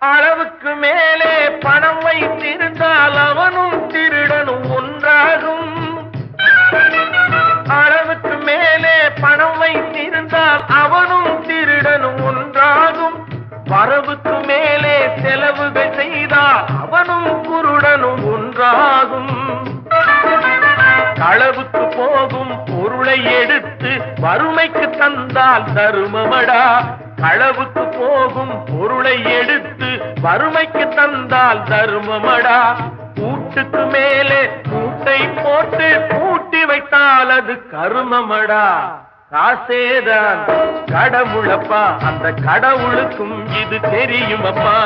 அளவுக்கு மேலே பணம் வைத்திருந்தால் அவனும் திருடனும் ஒன்றாகும். அளவுக்கு மேலே பணம் வைத்திருந்தால் அவனும் திருடனும் ஒன்றாகும். வரவுக்கு மேலே செலவுகள் செய்தால் அவனும் குருடனும் ஒன்றாகும். களவுக்கு போகும் பொருளை எடுத்து வறுமைக்கு தந்தால் தருமமடா. களவுக்கு போகும் பொருளை எடுத்து வறுமைக்கு தந்தால் தருமமடா. கூட்டுக்கு மேலே கூட்டை போட்டு கூட்டி வைத்தால் அது கருமமடா. காசேதான் கடவுளப்பா, அந்த கடவுளுக்கும் இது தெரியுமப்பா.